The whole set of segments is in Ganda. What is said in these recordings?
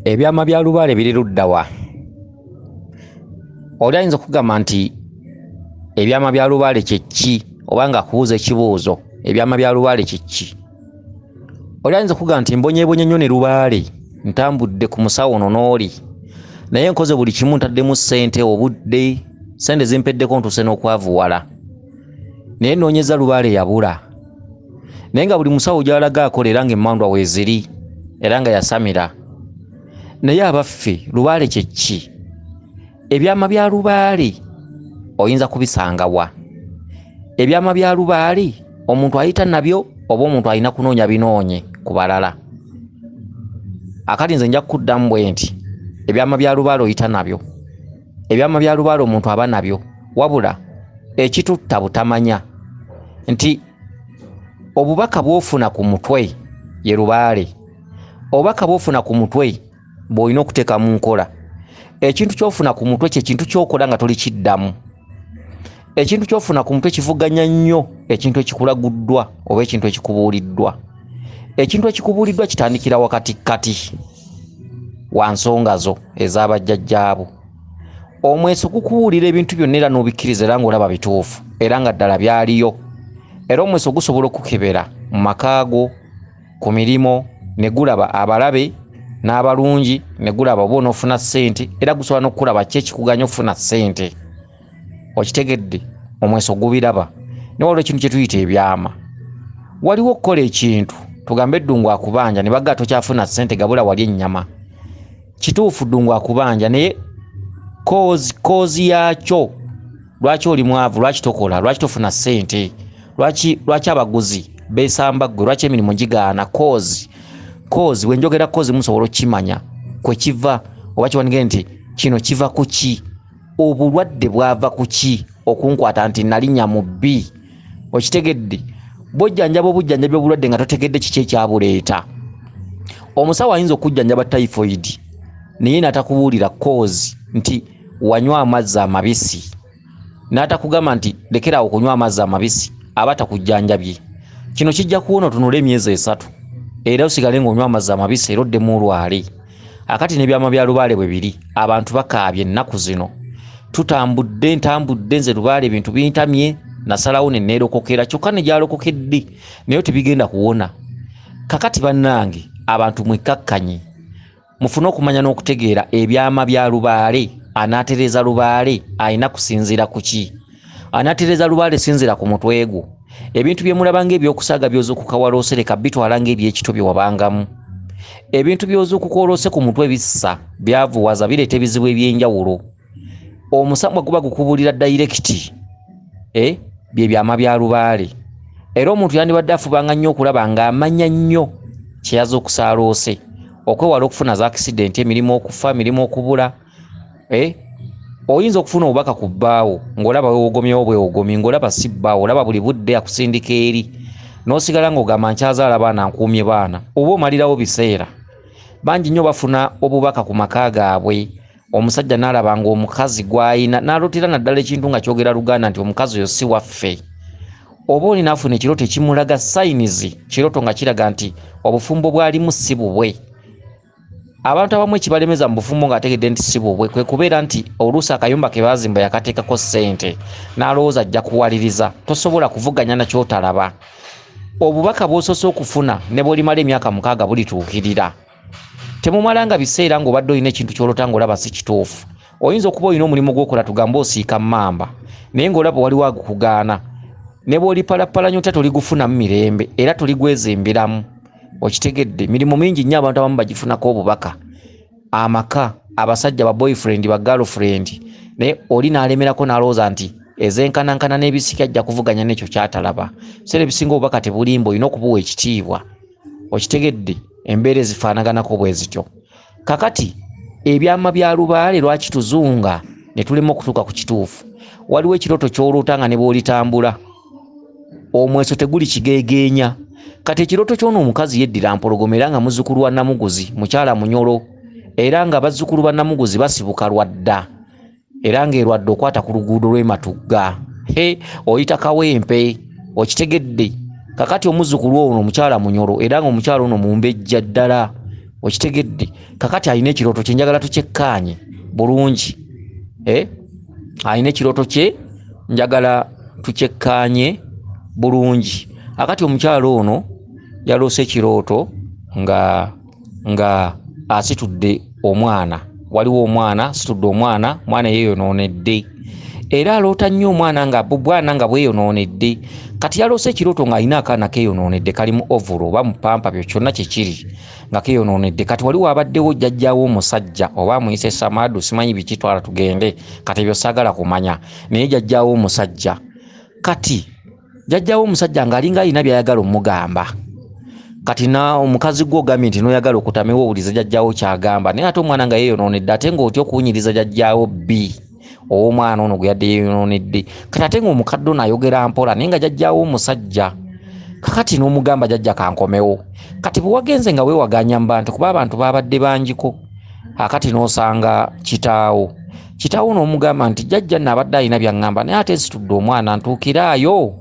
Ebyama bya Lubaale biri ludda wa? Oli ayinza okugamba nti ebyama bya Lubaale kye ki, oba nga kubuuza ekibuuzo, ebyama bya Lubaale kye ki? Oli ayinza okugamba nti mbonyeebonye nnyo ne Lubaale, ntambudde ku musawo ono n'oli, naye nkoze buli kimu, ntaddemu ssente, obudde, ssente zimpeddeko ntuuse n'okwavuwala, naye nnoonyeza Lubaale yabula. Naye nga buli musawo gy'alaga akola era ng'emmandwa weeziri era nga yasamira. Naye abaffe Lubaale kye ki? Ebyama bya Lubaale oyinza kubisanga wa? Ebyama bya Lubaale omuntu ayita nabyo oba omuntu alina kunoonya binoonye ku balala? Akati nze nja kuddamu bwe nti ebyama bya Lubaale oyita nabyo, ebyama bya Lubaale omuntu aba nabyo, wabula ekitutta butamanya nti obubaka bw'ofuna ku mutwe ye Lubaale, obubaka bw'ofuna ku mutwe bw'olina okuteeka mu nkola. Ekintu ky'ofuna ku mutwe kye kintu ky'okola nga tolikiddamu. Ekintu ky'ofuna ku mutwe kivuganya nnyo ekintu ekikulaguddwa oba ekintu ekikubuuliddwa. Ekintu ekikubuuliddwa kitandikira wakatikkati wa nsonga zo ez'abajjajjaabo. Omweso gukubuulira ebintu byonna era n'obikkiriza era ng'olaba bituufu era nga ddala byaliyo. Era omweso gusobola okukebera mu maka go, ku mirimo, ne gulaba abalabe n'abalungi, ne gulaba oba onoofuna ssente, era gusobola n'okulaba ki ekikuganya okufuna ssente. Okitegedde? Omweso gubiraba. Ne waliwo ekintu kye tuyita ebyama. Waliwo okukola ekintu, tugambe Ddungu akubanja ne bagga tokyafuna ssente gabula wali ennyama. Kituufu Ddungu akubanja naye koozi yaakyo, lwaki oli mwavu, lwaki tokola, lwaki tofuna ssente, lwaki abaguzi beesamba ggwe, lwaki emirimu gigaana? Koozi, we njogera koozi musobola okukimanya kwe kiva, oba kiwanige nti kino kiva ku ki, obulwadde bwava ku ki okunkwata nti nalinnya mu bbi. Okitegedde? Bw'ojjanjaba obujjanjabi obulwadde nga totegedde kiki ekyabuleeta. Omusawo ayinza okujjanjaba typhoid naye n'atakubuulira koozi nti wanywa amazzi amabisi, n'atakugamba nti lekeraawo okunywa amazzi amabisi, aba takujjanjabye. Kino kijja kuwona otunule emyezi 3 era osigale ng'onywa amazzi amabisi era oddemu olwale. Akati n'ebyama bya Lubaale bwe biri, abantu bakaabye ennaku zino. Ntambudde nze Lubaale ebintu bintamye, nasalawo ne neerokokera, kyokka ne gyalokokedde naye tebigenda kuwona. Kakati bannange, abantu mwekkakkanye, mufune okumanya n'okutegeera ebyama bya Lubaale. Anaatereza Lubaale alina kusinziira ku ki? Anaatereza Lubaale sinzira ku mutwe gwo. Ebintu bye mulaba ng'ebyokusaaga by'ozuukuka waloosereka bitwala ng'ebyekito bye wabangamu. Ebintu by'ozuukuka oloose ku mutwe bissa byavuwaza bireeta ebizibu eby'enjawulo. Omusamwa guba gukubuulira dayirekiti. Bye byama bya Lubaale. Era omuntu yandibadde afubanga nnyo okulaba ng'amanya nnyo kye yazuukusa aloose, okwewala okufuna za akisidenti, emirimu okufa, emirimu okubula. Oyinza okufuna obubaka ku bbaawo ng'olaba weewogomyewo bwewogomi, ng'olaba si bbaawo, olaba buli budde akusindika eri, n'osigala ng'ogamba nkyazaala baana nkuumye baana, oba omalirawo biseera. Bangi nnyo bafuna obubaka ku maka gaabwe. Omusajja n'alaba ng'omukazi gw'ayina n'alootera naddala ekintu nga kyogera Luganda nti omukazi oyo si waffe. Oba oli n'afuna ekirooto ekimulaga sayinizi, kirooto nga kiraga nti obufumbo bwalimu si bubwe. Abantu abamu ekibalemeza mu bufumbo ng'ategedde nti si bubwe kwe kubeera nti oluusi akayumba ke baazimba yakateekako ssente n'alowooza ajja kuwaliriza. Tosobola kuvuganya na kyotalaba. Obubaka bw'osoose okufuna ne bw'olimala emyaka 6 bulituukirira. Temumalanga biseera ng'obadde olina ekintu ky'olota ng'olaba si kituufu. Oyinza okuba olina omulimu gw'okola, tugambe osiika mmamba, naye ng'olaba waliwo agukugaana. Ne bw'olipalapala nnyo toligufuna mu mirembe era toligwezimbiramu. Okitegedde? Mirimu mingi nnyo abantu abamu bagifunako obubaka. Amaka, abasajja ba boyfriend, ba girlfriend, naye oli n'alemerako n'alowooza nti ezenkanankana n'ebisika ajja kuvuganya n'ekyo kyatalaba. Seera ebisinga obubaka tebulimba, olina okubuwa ekitiibwa. Okitegedde? Embeera ezifaanaganako bwe zityo. Kakati ebyama bya Lubaale lwaki tuzunga ne tulema okutuuka ku kituufu? Waliwo ekirooto ky'oloota nga ne bw'olitambula omweso teguli kigeegeenya. Kati ekirooto ky'ono omukazi yeddira mpologoma era nga muzzukulu wa Namuguzi, mukyala Munyolo, era nga bazzukulu ba Namuguzi basibuka Lwadda, era ng'erwadda okwata ku luguudo lw'Ematugga. Oyita Kawempe. Okitegedde? Kakati omuzzukulu ono omukyala Munyolo era nga omukyala ono mumbejja ddala. okitegedde kakati alina ekirooto kye njagala tukyekkaanye bulungi alina ekirooto kye njagala tukyekkaanye bulungi. Akati omukyalo ono yaloose ekirooto nga asitudde omwana, waliwo omwana asitudde omwana yeeyonoonedde era aloota nnyo omwana nga bweyonoonedde. Kati yaloose ekirooto ng'alina akaana keeyonoonedde kali mu ovulo oba mu pampa byo kyonna kyekiri nga keeyonoonedde. Kati waliwo abaddewo jjajjaawo omusajja oba amuyise Samadu simanyi bikitwala tugende kati ebyo saagala kumanya, naye jjajjaawo omusajja. Kati jjajjaawo omusajja ng'alinga alina by'ayagala omugamba. Kati na omukazi gwe ogambye nti n'oyagala okutamewo owulize jjajjaawo ky'agamba, naye ate omwana nga yeeyonoonedde ate ng'otya okuwunyiriza jjajjaawo bbi ow'omwana ono gwe yadde yeeyonoonedde. Kati ate ng'omukadde ono ayogera mpola naye nga jjajjaawo omusajja. Kakati n'omugamba jjajja kankomewo. Kati bwe wagenze nga weewaganya mu bantu kuba abantu baabadde bangiko. Akati n'osanga kitaawo n'omugamba nti jjajja nabadde alina by'aŋŋamba naye ate nsitudde omwana ntuukiraayo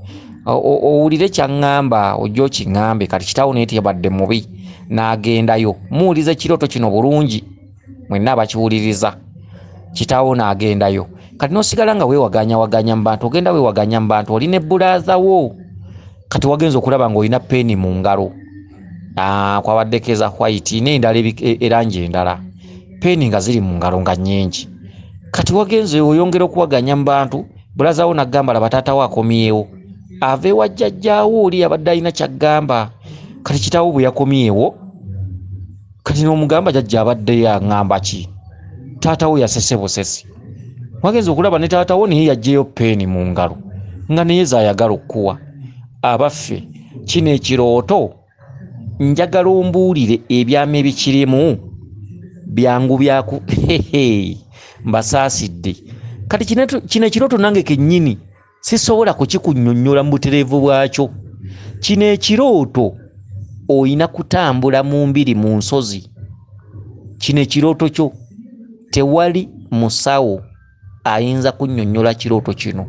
owulire ky'aŋŋamba ojja okiŋŋambe. Kati kitaawo naye teyabadde mubi n'agendayo. Muwulize ekirooto kino bulungi mwenna abakiwuliriza. Kitaawo n'agendayo. Kati n'osigala nga weewaganya mu bantu, ogenda weewaganya mu bantu, olina ebbulaaza wo. Kati wagenza okulaba ng'olina peeni mu ngalo kwabaddeko eza white n'endala erangi endala, peeni nga ziri mu ngalo nga nnyingi. Kati wagenze oyongera okuwaganya mu bantu, bulaaza wo n'aggamba laba taatawo akomyewo, ave wa jjajjaawo oli abadde alina ky'aggamba. Kati kitaawo bwe yakomyewo, kati n'omugamba jjajja abadde yaŋŋamba ki? Taatawo yasese busesi. Wagenze okulaba ne taatawo naye yaggyeyo peeni mu ngalo nga naye zaayagala okukuwa. Abaffe kino ekirooto njagala ombuulire ebyama ebikirimu byangu byaku mbasaasidde. Kati kino ekirooto nange kennyini sisobola kukikunnyonnyola mu butereevu bwakyo. Kino ekirooto oyina kutambula mu mbiri mu nsozi. Kino ekirooto kyo tewali musawo ayinza kunnyonnyola kirooto kino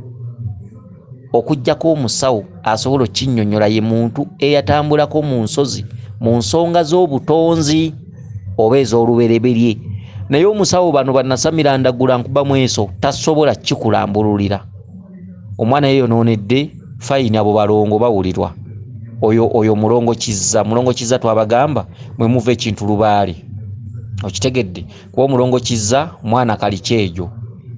okuggyako omusawo asobola okinnyonnyola ye muntu eyatambulako mu nsozi mu nsonga z'obutonzi oba ez'olubereberye. Naye omusawo bano bannasamira ndagula nkubamu eso tasobola kikulambululira. Omwana yeeyonoonedde fayini abo balongo bawulirwa. Oyo mulongo kizza twabagamba mwe muva ekintu Lubaale. Okitegedde kuba omulongo kizza mwana kalikyejo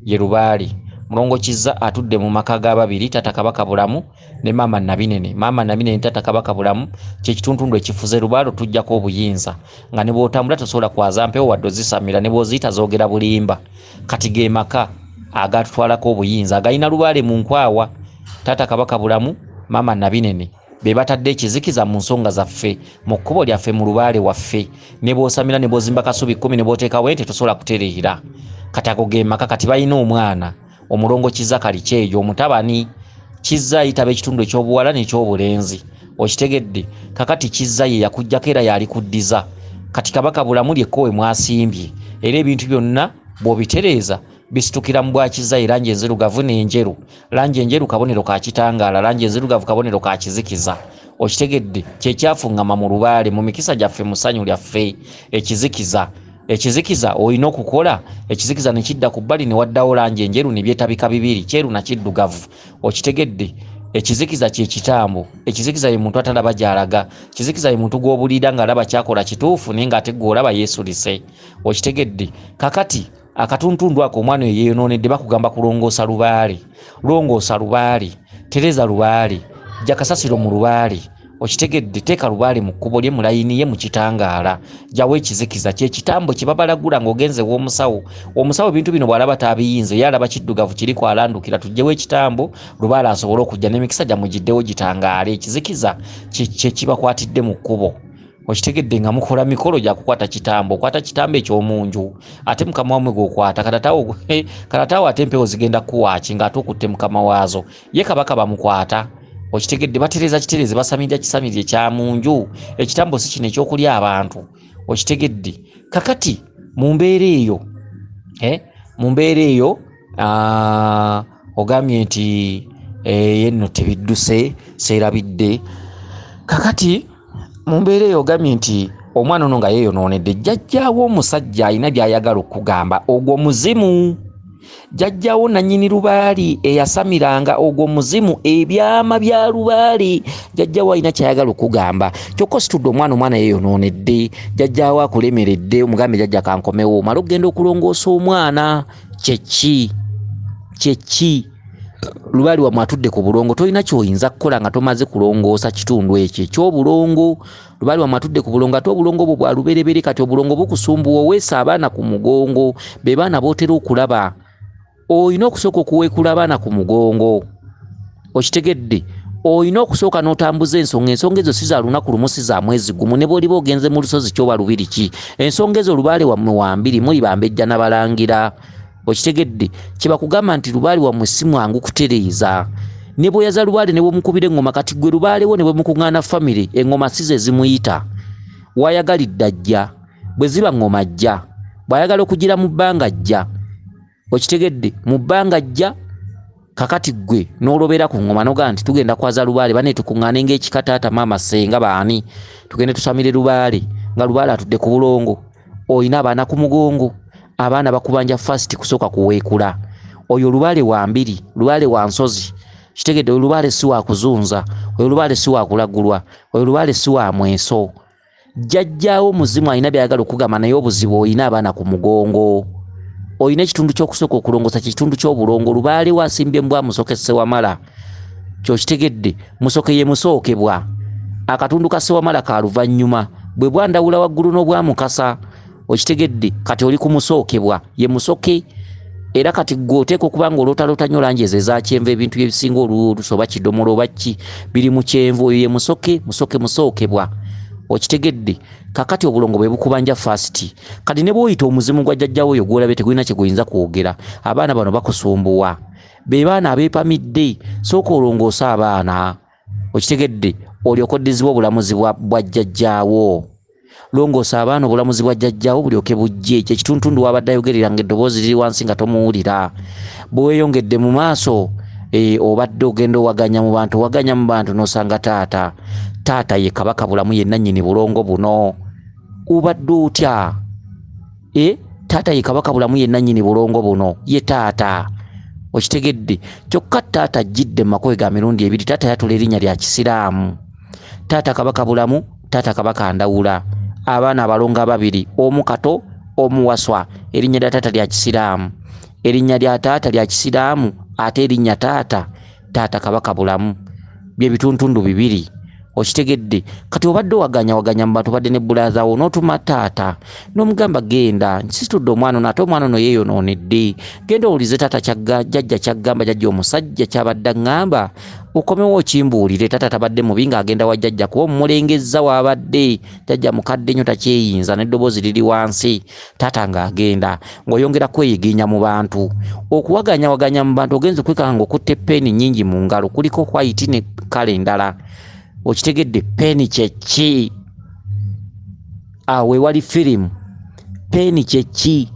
ye Lubaale. Mulongo kizza atudde mu maka g'ababiri Taata Kabaka Bulamu ne Maama Nabinene. Maama Nabinene Taata Kabaka Bulamu kye kituntundu ekifuze Lubaale tujjako obuyinza nga ne bw'otambula tosobola kwaza mpewo wadde ozisamira ne bw'oziyita zoogera bulimba. Kati ge maka agatutwalako obuyinza agalina Lubaale mu nkwawa. Taata Kabaka Bulamu, Maama Nabinene be batadde ekizikiza mu nsonga zaffe mu kkubo lyaffe mu Lubaale waffe. Ne bw'osamira ne bw'ozimba kasubi 10 ne bw'oteekawo ente tosobola kutereera. Kati ago ge maka. Kati balina omwana omulongo kizza kalikyejo omutabani. Kizza ayitaba ekitundu ekyobuwala n'ekyobulenzi. Okitegedde kakati kizza ye yakuggyako era yali kuddiza. Kati Kabaka Bulamu lyekko we mwasimbye era ebintu byonna bw'obitereeza bisitukira mu bwakizza erangi enzirugavu n'enjeru. Langi enjeru kabonero ka kitangaala, langi enzirugavu kabonero ka kizikiza. Okitegedde kyekyafuŋŋama mu Lubaale mu mikisa gyaffe mu ssanyu lyaffe. Ekizikiza olina okukola ekizikiza ne kidda ku bbali ne waddawo langi enjeru ne byetabika bibiri kyeru na kiddugavu. Okitegedde ekizikiza kye kitambo. Ekizikiza ye muntu atalaba gy'alaga. Ekizikiza ye muntu gw'obulira ng'alaba kyakola kituufu naye ng'ate gw'olaba yeesulise. Okitegedde kakati akatuntundu ako omwana oyo yeeyonoonedde bakugamba kulongoosa Lubaale. Longoosa Lubaale, tereza Lubaale, jja kasasiro mu Lubaale. Okitegedde teeka Lubaale mu kkubo lye mu layini ye mu kitangaala. Jjawo ekizikiza kye kitambo kye babalagula ng'ogenze w'omusawo. Omusawo ebintu bino bw'alaba tabiyinze ye alaba kiddugavu kiriko alandukira tujjewo ekitambo Lubaale asobole okujja n'emikisa gyammwe giddewo gitangaale. Ekizikiza kye kibakwatidde mu kkubo. Okitegedde nga mukola mikolo gya kukwata kitambo. Okwata kitambo ekyomunju ate mukama wamwe gw'okwata kalataawo ate empewo zigenda kuwaaki ng'ate okutte mukama waazo ye Kabaka bamukwata. Okitegedde batereza kitereze basamirya kisamirye kya munju. Ekitambo si kino ekyokulya abantu. Okitegedde kakati mu mbeera eyo ogambye nti yenno tebidduse seerabidde. Kakati mu mbeera eyo ogambye nti omwana ono nga yeeyonoonedde. Jjajjaawo omusajja alina by'ayagala okugamba, ogwo muzimu. Jjajjaawo nannyini Lubaale eyasamiranga, ogwo muzimu. Ebyama bya Lubaale jjajjaawo alina kyayagala okugamba, kyokka ositudde omwana yeeyonoonedde, jjajjaawo akulemeredde, omugambe jjajja kankomewo, omala okugenda okulongoosa omwana. Kyeki Lubaale wamwe atudde ku bulongo, tolina ky'oyinza kukola nga tomaze kulongoosa kitundu ekyo eky'obulongo. Lubaale wamwe atudde ku bulongo, ate obulongo bwo bwa luberebere, kati obulongo bukusumbuwa, oweesa abaana ku mugongo, be baana bootera okulaba. Oyina okusooka okuweekula abaana ku mugongo, okitegedde. Oyina okusooka n'otambuza ensonga ezo si za lunaku lumu, si za mwezi gumu, ne bw'oliba ogenze mu lusozi kyoba lubiri ki. Ensonga ezo Lubaale wammwe wambiri, muli Bambejja n'Abalangira, okitegedde. Kyebakugamba nti Lubaale wammwe si mwangu kutereeza. Ne bwe yaza Lubaale ne bwemukubira engoma, kati gwe Lubaalewo ne bwemukuŋŋaana famire, engoma si ze zimuyita. Wayagalidde ajja, bwe ziba ngoma ajja, bw'ayagala okugira mu bbanga ajja, okitegedde, mu bbanga ajja. Kakati gwe n'olobera ku ngoma noga nti tugenda kwaza Lubaale, bane tukuŋŋaane ng'ekika taata maama senga baani, tugende tusamire Lubaale, nga Lubaale atudde ku bulongo. Oyina abaana ku mugongo, abaana bakubanja fast kusooka kuweekula. Oyo Lubaale wa mbiri, Lubaale wa nsozi, kitegedde. Oyo Lubaale si wa kuzunza, oyo Lubaale si wa kulagulwa, oyo Lubaale si wa mweso. Jjajjaawo muzimu alina byayagala okugamba, naye obuzibu oyina abaana ku mugongo. Oyina ekitundu ky'okusooka okulongosa, kitundu ky'obulongo. Lubaale wasimbye mbwa Musoke Sewamala, kyokitegedde. Musoke ye musookebwa, akatundu ka Sewamala ka luvannyuma, bwe bwandawula waggulu n'obwa Mukasa, okitegedde. Kati oli ku musookebwa, ye Musoke. Era kati gwe oteeka okuba nga olootalota nnyo langi ezo eza kyenvu, ebintu ebisinga oluuso oba kidomola oba ki biri mu kyenvu, oyo ye Musoke. Musoke musookebwa, okitegedde. Kakati obulongo bwe bukubanja fast. Kati ne bw'oyita omuzimu gwa jjajjaawo oyo gw'olabye tegulina kye guyinza kwogera, abaana bano bakusumbuwa, be baana abeepamidde. Sooka olongoosa abaana, okitegedde, olyoke oddizibwa obulamuzi bwa jjajjaawo. Longoosa abaana, obulamuzi bwa jjajjaawo bulyoke bujje. Ekyo ekituntundu wabadde ayogerera ng'eddoboozi liri wansi nga tomuwulira. Bwe weeyongedde mu maaso, obadde ogenda owaganya mu bantu n'osanga taata ye Kabaka bulamu, ye nannyini bulongo buno. Obadde otya? Taata ye Kabaka bulamu, ye nannyini bulongo buno, ye taata, okitegedde. Kyokka taata ajjidde mu makoye ga mirundi ebiri. Taata yatula erinnya lya Kisiraamu. Taata Kabaka bulamu, taata Kabaka Ndawula. Abaana abalongo ababiri, omu kato, omu waswa. Erinnya lya taata lya Kisiraamu, erinnya lya taata lya Kisiraamu, ate erinnya taata Kabaka bulamu, bye bituntundu bibiri, okitegedde. Kati obadde waganya mu bantu, badde ne bulaazawo, n'otuma taata n'omugamba genda, nsitudde omwana ono, ate omwana ono yeeyonoonedde, genda owulize taata jjajja ky'aggamba, jjajja omusajja ky'abadde aŋŋamba, okomewo okimbuulire. Taata tabadde mubi ng'agenda wa jjajja, kuba omulengezza w'abadde. Jjajja mukadde nnyo, takyeyinza, n'eddoboozi liri wansi. Taata ng'agenda, ng'oyongera kweyiginya mu bantu, okuwaganya mu bantu, ogenze okwekanga ng'okutte peeni nnyingi mu ngalo, kuliko white ne kale endala, okitegedde. Peeni kye ki? Awo wali firimu. Peeni kye ki?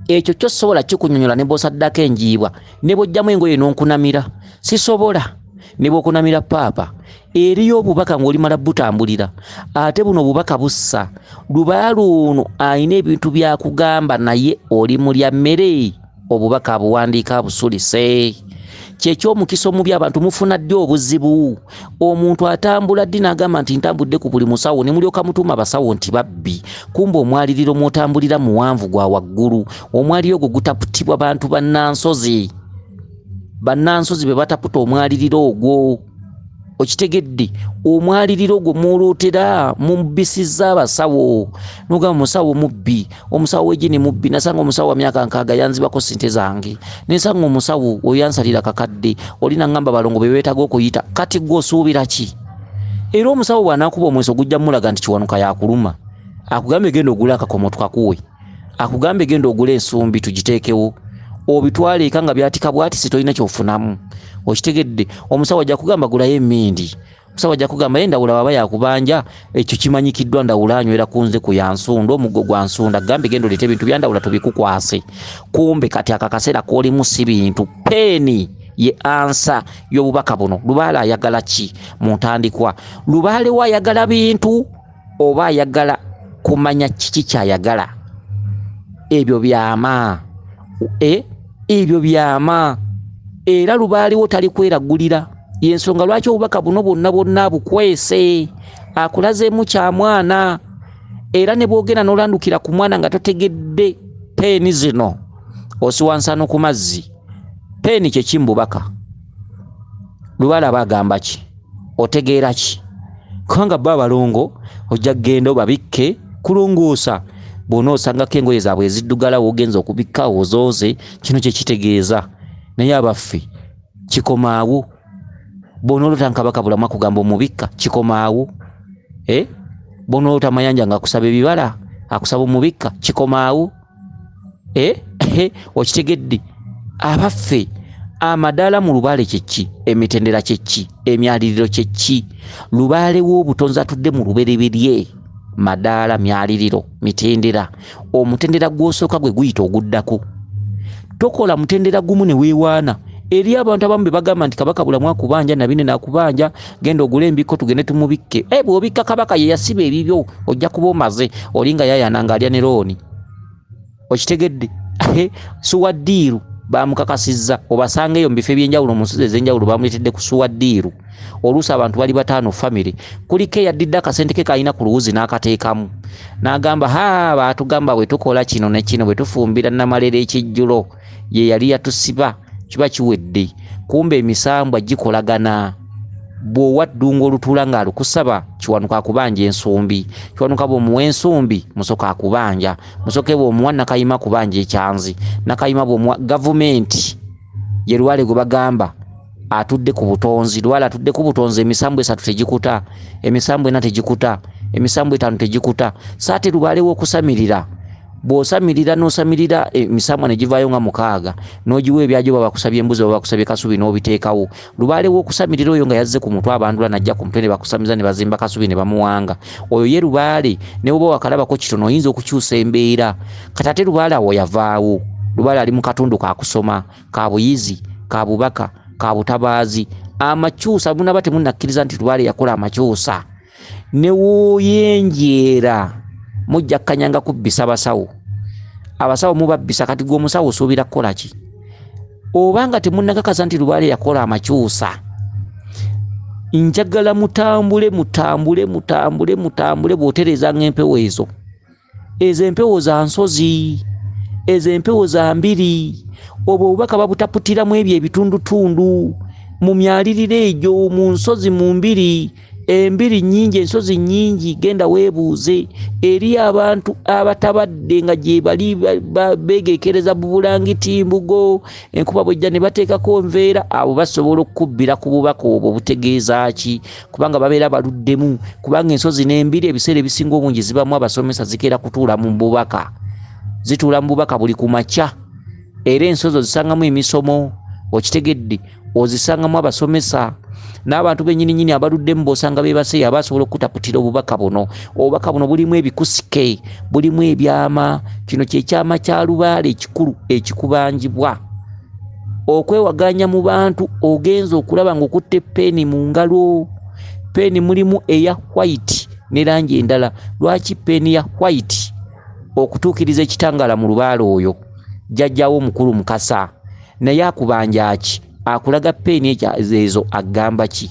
Ekyo kyosobola kikunyonyola ne bw'osaddako enjiibwa, ne bw'ojjamu engoye n'onkunamira, sisobola. Ne bw'okunamira paapa, eriyo obubaka ng'olimala butambulira, ate buno obubaka bussa. Lubaale ono alina ebintu byakugamba, naye oli mulya mmere, obubaka abuwandiika abusulise. Kyekyomukisa omubi, abantu mufuna ddi obuzibu. Omuntu atambula ddi n'agamba nti ntambudde ku buli musawo, ne mulyoka mutuma abasawo nti babbi. Kumbe omwaliriro mwotambulira muwanvu gwa waggulu. Omwaliriro ogwo gutaputibwa bantu bannansozi. Bannansozi be bataputa omwaliriro ogwo, okitegedde. Omwaliriro ogwo mwolootera mubisizza abasawo, n'ogamba omusawo mubbi, omusawo w'egini mubbi. Nasanga omusawo wa myaka 6 yanzibako ssente zange, nensanga omusawo oyo yansalira kakadde, olina ngamba balongo be beetaaga okuyita. Kati gwe osuubira ki? Era omusawo bw'anaakuba omweso gujja mulaga nti kiwanuka yakuluma, akugambe genda ogule akakomo tukakuwe, akugambe genda ogule ensumbi tugiteekewo, obitwale eka nga byatika bwati, si tolina kyofunamu, okitegedde. Omusawo ajja kugamba gulayo emmindi, omusawo ajja kugamba Ndawula baba yakubanja, ekyo kimanyikiddwa, Ndawula anywera kunze ku yansunda, omuggo gwa nsunda, gambe genda oleete ebintu bya Ndawula tubikukwase. Kumbe kati akakaseera k'olimu si bintu. Peeni ye ansa y'obubaka buno. Lubaale ayagala ki mu ntandikwa? Lubaale wa ayagala bintu, oba ayagala kumanya kiki kyayagala. Ebyo byama. Ebyo byama. Era Lubaalewo tali kweragulira. Yensonga lwaki obubaka buno bonna bukwese. Akulazeemu kya mwana. Era ne bwogera n'olandukira ku mwana nga totegedde peeni zino osiwansano ku mazzi. Peeni kye kimbubaka. Lubaale aba agamba ki? Otegeera ki? Kubanga bba abalongo ojja kgenda obabikke kulongoosa. Bw'ona osangako engoye zaabwe eziddugala w'ogenza okubikka ozooze, kino kye kitegeeza. Naye abaffe kikomaawo. Bw'ona olotankabaka bulamu akugamba omubikka kikomaawo. Bw'ona olotamayanja nga akusaba ebibala akusaba omubikka kikomaawo. Okitegedde? Abaffe amadaala mu Lubaale kyeki? Emitendera kyeki? Emyaliriro kyeki? Lubaale w'obutonzi atudde mu lubereberye. Madaala, myaliriro, mitendera. Omutendera gw'osooka gwe guyita oguddako. Tokola mutendera gumu ne weewaana. Eri abantu abamu be bagamba nti kabaka bulamu akubanja nabine nakubanja, genda ogule embiko tugende tumubikke. Bw'obikka kabaka ye yasiba ebibyo ojja kuba omaze olinga yayananga alya ne looni. Okitegedde? Suwaddiiru bamukakasizza obasangeyo mu bifo ebyenjawulo mu nsozi ez'enjawulo bamuleetedde ku Suwaddiiru. Oluusi abantu bali 5 family. Kuliko eyaddidde akasente ke kalina ku luwuzi n'akateekamu. N'agamba baatugamba bwe tukola kino ne kino bwe tufumbira Namalera ekijjulo ye yali yatusiba kiba kiwedde. Kumbe emisambwa gikolagana. Bw'owa ddungu olutuula ng'alukusaba kiwanuka akubanja ensumbi. Kiwanuka bw'omuwa ensumbi musoka akubanja. Musoke bw'omuwa Nakayima kubanja ekyanzi. Nakayima bw'omuwa gavumenti ye Lubaale gwe bagamba atudde ku butonzi. Lubaale atudde ku butonzi. Emisambwa 3 tegikuta, emisambwa 4 tegikuta, emisambwa 5 tegikuta. Saate Lubaale w'okusamirira. Bw'osamirira n'osamirira emisambwa ne givaayo nga 6 n'ogiwa ebyajjo babakusabye embuzi babakusabye kasubi n'obiteekawo. Lubaale w'okusamirira oyo nga yazze ku mutwe abandula najja ku mutwe ne bakusamiza ne bazimba kasubi ne bamuwanga. Oyo ye Lubaale ne bw'oba wakalabako kitono oyinza okukyusa embeera. Kati ate Lubaale awo yavaawo. Lubaale ali mu katundu ka kusoma, ka buyizi, ka bubaka, ka butabaazi. Amakyusa munaba temunnakkiriza nti Lubaale yakola amakyusa. Ne wooyenjeera mujja kkanyanga kubbisa abasawo. Abasawo mubabbisa kati gwe omusawo osuubira kukola ki? Obanga temunnakakasa nti Lubaale yakola amakyusa, njagala mutambule bw'oterezanga empewo ezo. Ezo empewo za nsozi, ezo empewo za mbiri. Obwo obubaka babutaputiramu ebyo ebitundutundu mu myaliriro egyo mu nsozi mu mbiri. Embiri nyingi, ensozi nyingi. Genda weebuuze eri abantu abatabadde nga gye bali begeekereza Bulangiti Mbugo, enkuba bwejja ne bateekako nveera. Abo basobola okubbira ku bubaka obwo butegeeza ki? Kubanga babeera baluddemu. Kubanga ensozi n'embiri ebiseera ebisinga obungi zibamu abasomesa zikeera kutuula mu bubaka. Zituula mu bubaka buli ku makya. Era ensozi ozisangamu emisomo. Okitegedde? Ozisangamu abasomesa. N'abantu bennyini abaluddemu b'osanga beebaseeyo abasobola okutaputira obubaka buno. Obubaka buno bulimu ebikusike, bulimu ebyama. Kino ky'ekyama kya Lubaale ekikulu ekikubanjibwa. Okwewaganya mu bantu ogenza okulaba ng'okutte peeni mu ngalo. Peeni mulimu eya white ne langi endala. Lwaki peeni ya white? Okutuukiriza ekitangaala mu Lubaale oyo jjajjaawo omukulu Mukasa naye akubanja ki? Akulaga peeni ezo agamba ki?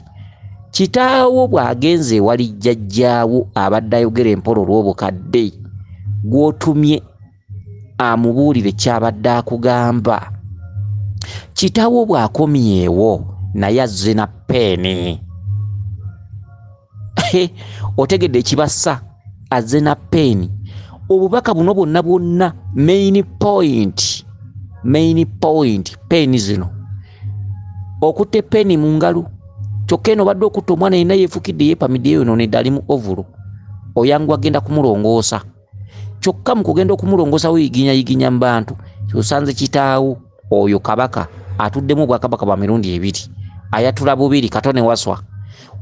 Kitaawo bw'agenze wali jjajjaawo abadde ayogera empolo olw'obukadde gw'otumye amubuulire kyabadde akugamba. Kitaawo bw'akomyewo naye azze na peeni. Otegedde ekibassa? Azze na peeni. Obubaka buno bwonna main point peeni zino. Okutte peeni mu ngalo. Kyokka eno badde okutta omwana yenna yeefukidde yeepamidde yeeyononedde ali mu ovulu. Oyangu agenda kumulongoosa. Kyokka mu kugenda okumulongoosa weeyiginya mu bantu osanze kitaawo oyo kabaka atuddemu obwakabaka bwa mirundi 2. Ayatula bubiri Katone Waswa.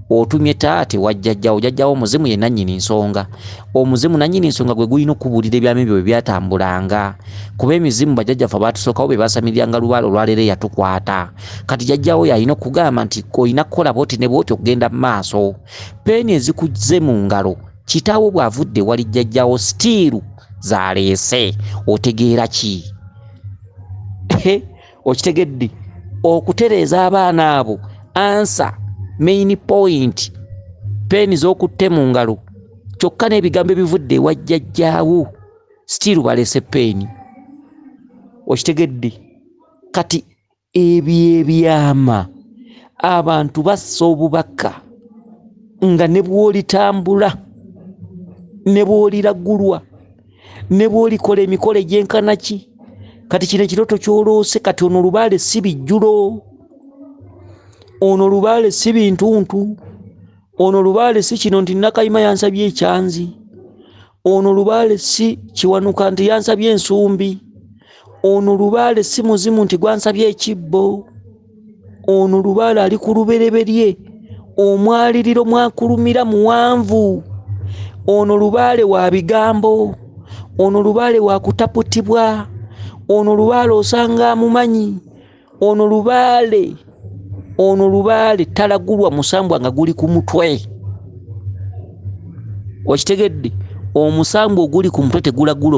Otumye taate wa jjajjaawo. Jjajjaawo omuzimu ye nannyini nsonga. Omuzimu nannyini nsonga gwe gulina okubuulira ebyama ebyo bwe byatambulanga. Kuba emizimu bajjajjaffe abatusookawo be basamiriranga Lubaale olwaleero yatukwata. Kati jjajjaawo yalina okugamba nti olina kukola bwoti ne bwoti okugenda mu maaso. Peeni ezikuze mu ngalo kitaawo bw'avudde wali jjajjawo stiiru zaleese otegeera ki okitegedde okutereeza abaana abo ansa main point peeni z'okutte mu ngalo kyokka n'ebigambo ebivudde ewa jjajjaawo stiiru baleese peeni okitegedde kati ebyo ebyama abantu bassa obubaka nga ne bw'olitambula ne bw'oliragulwa ne bw'olikola emikolo egy'enkana ki kati kino ekirooto ky'oloose kati ono Lubaale si bijjulo ono Lubaale si bintuntu ono Lubaale si kino nti Nakayima yansabye ekyanzi ono Lubaale si kiwanuka nti yansabye ensumbi ono Lubaale si muzimu nti gwansabye ekibbo ono Lubaale ali ku lubereberye omwaliriro mwakulumira muwanvu ono Lubaale wa bigambo ono Lubaale wa kutaputibwa ono Lubaale osanga amumanyi ono Lubaale talagulwa musambwa nga guli ku mutwe okitegedde omusambwa oguli ku mutwe tegulagula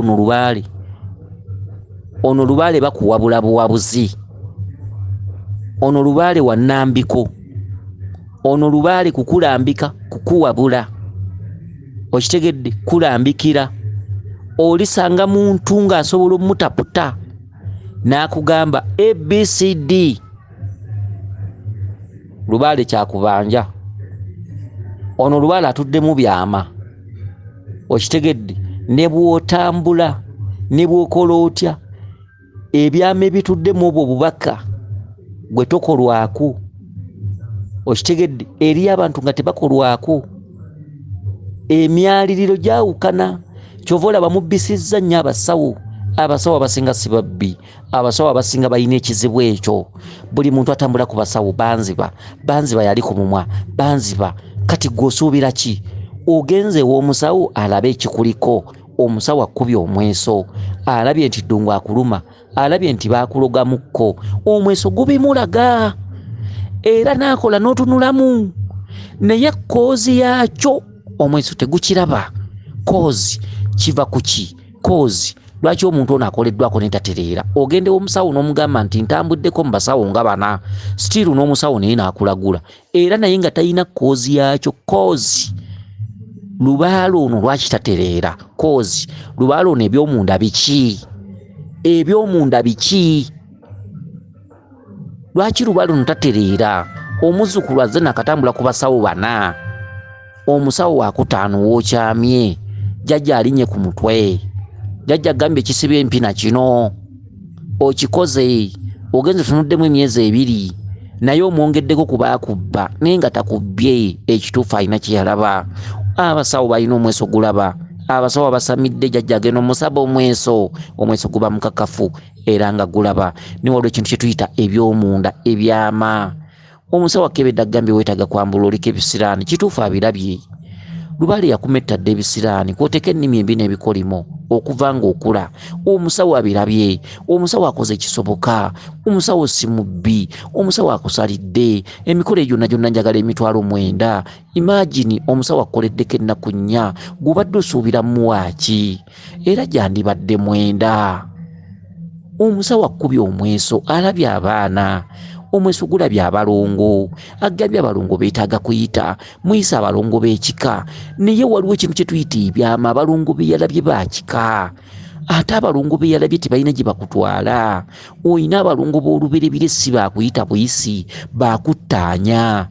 ono Lubaale bakuwabula buwabuzi ono Lubaale wa nnambiko ono Lubaale kukulambika kukuwabula okitegedde kulambikira olisanga muntu ng'asobola omutaputa n'akugamba ABCD Lubaale kyakubanja ono Lubaale atudde mu byama okitegedde ne bw'otambula ne bw'okola otya ebyama ebituddemu obwo obubaka gwe tokolwako okitegedde eri abantu nga tebakolwako emyaliriro gyawukana kyova olaba mubbisizza nnyo abasawo abasinga si babbi abasawo abasinga balina ekizibu ekyo buli muntu atambula ku basawo banziba yali ku mumwa banziba kati gw'osuubira ki ogenze w'omusawo alabe ekikuliko omusawo akkubye omweso alabye nti ddungu akuluma alabye nti baakulogамukko omweso gubimulaga era n'akola n'otunulamu naye koozi yakyo omweso tegukiraba koozi kiva ku ki koozi lwaki omuntu ono akoleddwako n'etatereera ogende omusawo n'omugamba nti ntambuddeko mu basawo nga bana stiiru n'omusawo naye n'akulagula era naye nga talina koozi yakyo koozi Lubaale ono lwaki tatereera koozi Lubaale ono ebyomunda biki lwaki Lubaale ono tatereera omuzzukulu azze nakatambula ku basawo bana omusawo wakutaano w'okyamye jjajja alinye ku mutwe jjajja agambye ekisiba empina kino okikoze ogenze tunuddemu emyezi 2 naye omwongeddeko ku baakubba naye nga takubbye ekituufu alina kyeyalaba abasawo balina omweso gulaba abasawo abasamidde jjajja agenda omusaba omweso guba mukakafu era nga gulaba niwaliwo ekintu kye tuyita ebyomunda ebyama omusawo akebedde agambye weetaaga kwambula oliko ebisiraani kituufu abirabye Lubaale yakumettadde ebisiraani kwoteeka ennimi embi n'ebikolimo okuva ng'okula omusawo abirabye omusawo akoze ekisoboka omusawo si mubbi omusawo akusalidde emikolo egyo gyonna njagala emitwalo 9 imagine omusawo akoleddeko ennaku 4 gubadde osuubira muwaaki era gyandibadde 9 omusawo akkubye omweso alabye abaana omweso gulabye abalongo agambye abalongo beetaaga kuyita muyisa abalongo b'ekika naye waliwo ekintu kye tuyita ebyama abalongo be yalabye baakika ate abalongo be yalabye tebalina gye bakutwala oyina abalongo b'oluberebire si baakuyita buyisi baakuttaanya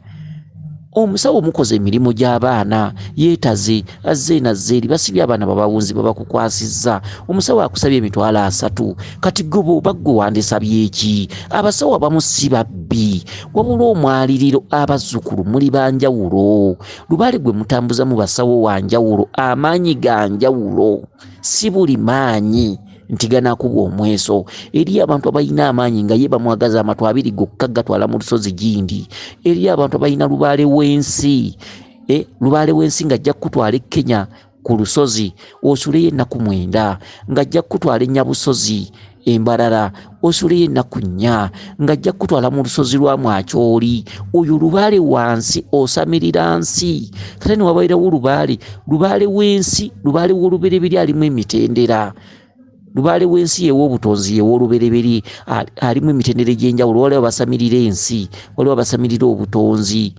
omusawo mukoze emirimu gy'abaana yeetaze azze nazze eri basibye abaana babawunzi babakukwasizza omusawo akusabye emitwalo 3 kati gwe bagwe wandisabye eki abasawo abamu si babbi wabula omwaliriro abazzukulu muli banjawulo Lubaale gwe mutambuza mu basawo wanjawulo amaanyi ga njawulo si buli maanyi nti ganakubwa omweso eri abantu abalina amaanyi nga ye bamwagaza amatu 2 gokka gatwala mu lusozi gindi eri abantu abalina Lubaale w'ensi Lubaale w'ensi nga ajja kutwala Kenya ku lusozi osuleyo ennaku 9 ng'ajja kutwala Ennyabusozi Embalala osuleyo ennaku 4 ng'ajja kutwala mu lusozi lwa Mwakyoli oyo Lubaale wansi osamirira nsi kale newabairawo Lubaale w'ensi Lubaale w'olubereberye alimu emitendera Lubaale w'ensi yeew'obutonzi yeew'olubereberye alimu emitendera egy'enjawulo waliwo abasamirira ensi waliwo abasamirira obutonzi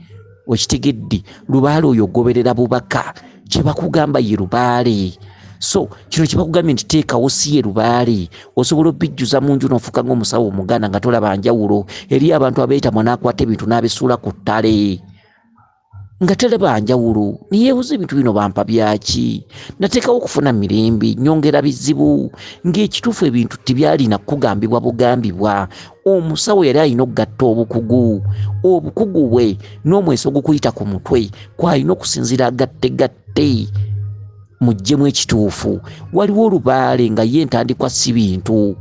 okitegedde Lubaale oyo goberera bubaka kye bakugamba ye Lubaale so kino kye bakugambye nti teekawo si ye Lubaale osobola obbijjuza mu nju n'ofuuka ng'omusawo omuganda nga tolaba njawulo eri abantu abeetamwa n'akwata ebintu n'abisuula ku ttale nga talaba njawulo niyeebuuza ebintu bino bampa byaki nateekawo okufuna mirembe nyongera bizibu ng'ekituufu ebintu tebyalina kugambibwa bugambibwa omusawo yali alina okugatta obukugu bwe n'omweso ogukuyita ku mutwe kwalina okusinzira agattegatte muggyemu ekituufu waliwo Lubaale nga ye entandikwa si bintu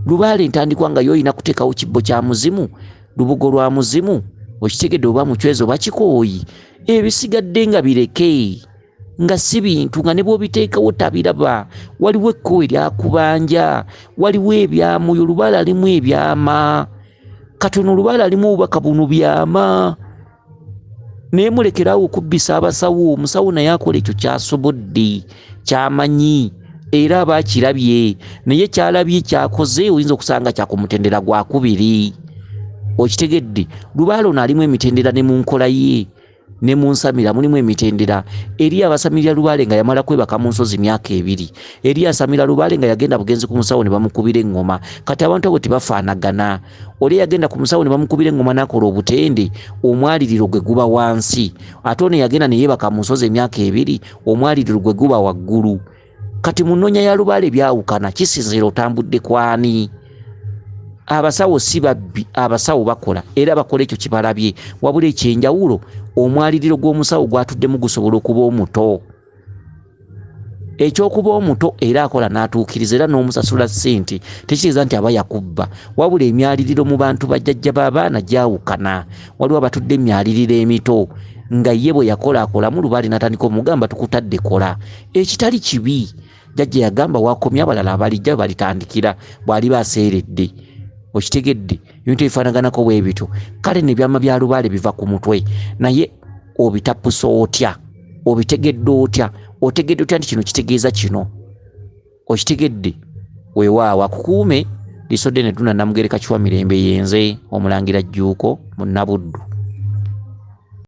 Lubaale entandikwa nga yoyina kuteekawo kibbo kya muzimu lubugo lwa muzimu okitegedde oba mucwezo oba kikooyi ebisigadde nga bireke nga si bintu nga ne bw'obiteekawo tabiraba waliwo ekkowe eryakubanja waliwo ebyama oyo Lubaale alimu ebyama katono Lubaale alimu obubaka buno byama naye mulekerawo okubbisa abasawo omusawo naye akola ekyo kyasobodde kyamanyi era aba akirabye naye kyalabye kyakoze oyinza okusanga kyakumutendera gwakubiri okitegedde Lubaale ono alimu emitendera ne mu nkola ye ne mu nsamira mulimu emitendera eri abasamirira Lubaale nga yamala kwebaka mu nsozi myaka 2 eri asamira Lubaale nga yagenda bugenzi ku musawo ne bamukubira engoma kati abantu abo tebafaanagana oli yagenda ku musawo ne bamukubira engoma n'akola obutende omwaliriro gwe guba wansi ate ono yagenda ne yeebaka mu nsozi emyaka 2 omwaliriro gwe guba waggulu kati mu nnoonya ya Lubaale byawukana kisinzira otambudde kwani abasawo si babbi abasawo bakola era bakola ekyo kibalabye wabula ekyenjawulo omwaliriro gw'omusawo gwatuddemu gusobola okuba omuto ekyokuba omuto era akola n'atuukiriza era n'omusasula ssente tekitegeeza nti aba yakubba wabula emyaliriro mu bantu bajjajja b'abaana gyawukana waliwo abatudde emyaliriro emito nga ye bwe yakolaakolamu Lubaale n'atandika omugamba tukutadde kola ekitali kibi jjajja yagamba wakomya abalala abalijja balitandikira bw'ali baseeredde okitegedde ebintu ebifaanaganako bwe bityo kale n'ebyama bya Lubaale biva ku mutwe naye obitapusa otya obitegedde otya otegedde otya nti kino kitegeeza kino okitegedde weewaawo akukuume lisodde ne tuna Namugereka Kiwa Mirembe yenze Omulangira Jjuuko Munnabuddu.